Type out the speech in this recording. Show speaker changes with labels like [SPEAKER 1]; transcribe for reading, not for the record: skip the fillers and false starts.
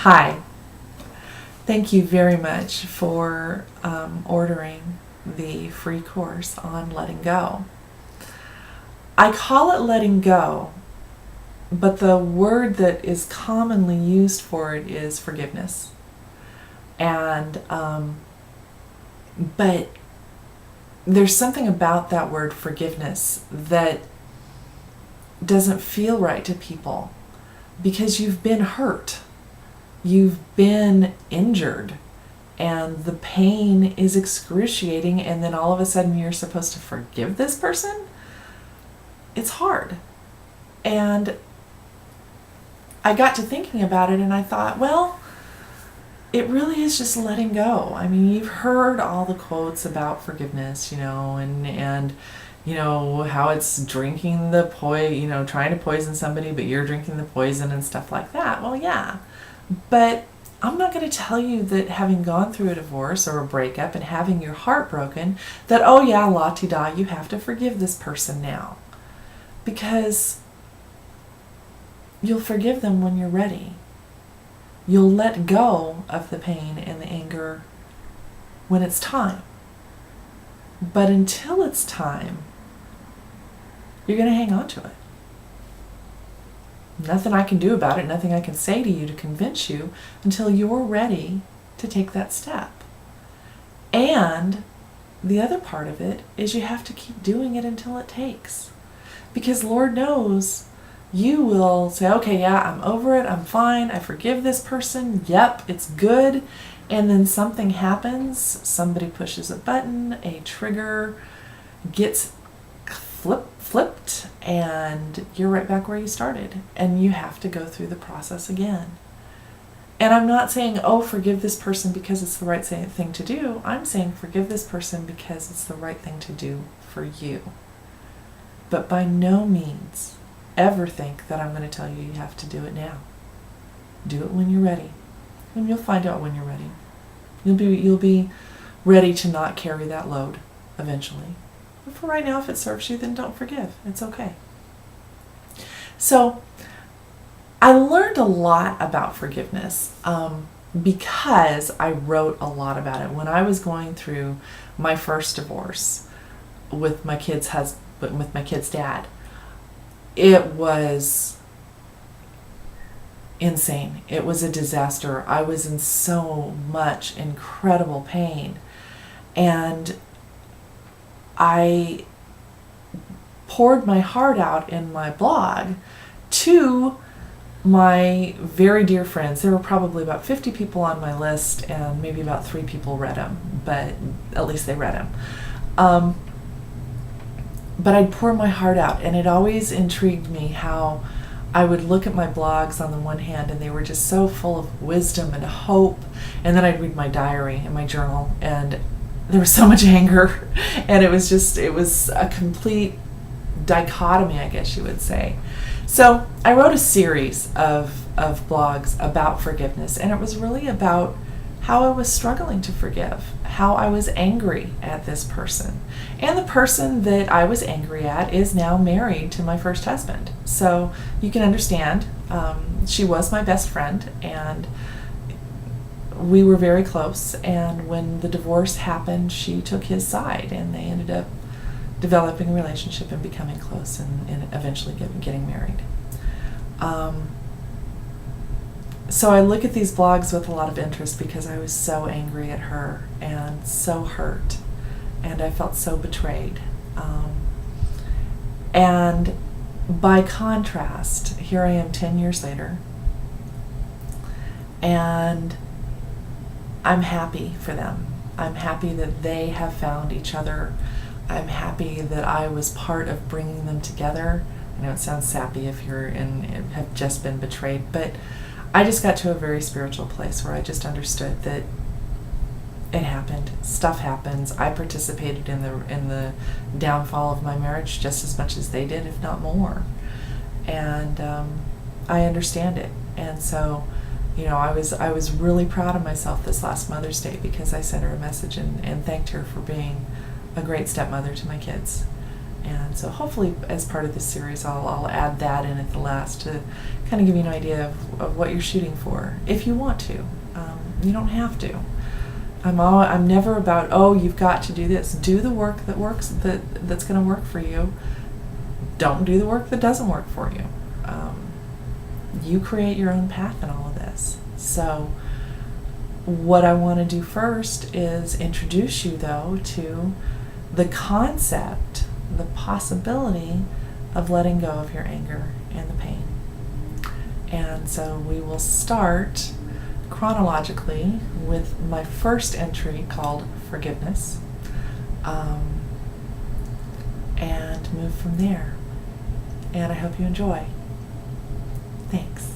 [SPEAKER 1] Hi, thank you very much for ordering the free course on letting go. I call it letting go, but the word that is commonly used for it is forgiveness. And, but there's something about that word forgiveness that doesn't feel right to people because you've been hurt. You've been injured and the pain is excruciating, and then all of a sudden you're supposed to forgive this person? It's hard. And I got to thinking about it and I thought, well, it really is just letting go. I mean, you've heard all the quotes about forgiveness, and how it's drinking the trying to poison somebody, but you're drinking the poison and stuff like that. Well, yeah. But I'm not going to tell you that having gone through a divorce or a breakup and having your heart broken, that, oh yeah, la-ti-da, you have to forgive this person now. Because you'll forgive them when you're ready. You'll let go of the pain and the anger when it's time. But until it's time, you're going to hang on to it. Nothing I can do about it, nothing I can say to you to convince you until you're ready to take that step. And the other part of it is you have to keep doing it until it takes. Because Lord knows you will say, okay, yeah, I'm over it, I'm fine, I forgive this person, yep, it's good. And then something happens, somebody pushes a button, a trigger gets flipped, and you're right back where you started, and you have to go through the process again. And I'm not saying, oh, forgive this person because it's the right thing to do. I'm saying forgive this person because it's the right thing to do for you. But by no means ever think that I'm going to tell you you have to do it now. Do it when you're ready, and you'll find out when you're ready. You'll be ready to not carry that load eventually. But for right now, if it serves you, then don't forgive. It's okay. So I learned a lot about forgiveness because I wrote a lot about it. When I was going through my first divorce with my kid's husband, with my kid's dad, it was insane. It was a disaster. I was in so much incredible pain. And I poured my heart out in my blog to my very dear friends. There were probably about 50 people on my list, and maybe about 3 people read them, but at least they read them. But I'd pour my heart out, and it always intrigued me how I would look at my blogs on the one hand, and they were just so full of wisdom and hope, and then I'd read my diary and my journal, and there was so much anger, and it was a complete dichotomy, I guess you would say. So I wrote a series of blogs about forgiveness, and it was really about how I was struggling to forgive, how I was angry at this person. And the person that I was angry at is now married to my first husband. So you can understand, she was my best friend, and we were very close. And when the divorce happened, she took his side, and they ended up developing a relationship and becoming close, and eventually getting married. So I look at these blogs with a lot of interest because I was so angry at her and so hurt, and I felt so betrayed. And by contrast, here I am 10 years later, and I'm happy for them. I'm happy that they have found each other. I'm happy that I was part of bringing them together. I know it sounds sappy if you're have just been betrayed, but I just got to a very spiritual place where I just understood that it happened. Stuff happens. I participated in the downfall of my marriage just as much as they did, if not more. And I understand it. And so, I was really proud of myself this last Mother's Day because I sent her a message and thanked her for being a great stepmother to my kids. And so hopefully as part of this series I'll add that in at the last to kind of give you an idea of what you're shooting for, if you want to. You don't have to. I'm never about, oh, you've got to do this. Do the work that works, that's going to work for you. Don't do the work that doesn't work for you. You create your own path in all of this. So what I want to do first is introduce you, though, to the concept, the possibility of letting go of your anger and the pain. And so we will start chronologically with my first entry called Forgiveness, and move from there. And I hope you enjoy. Thanks.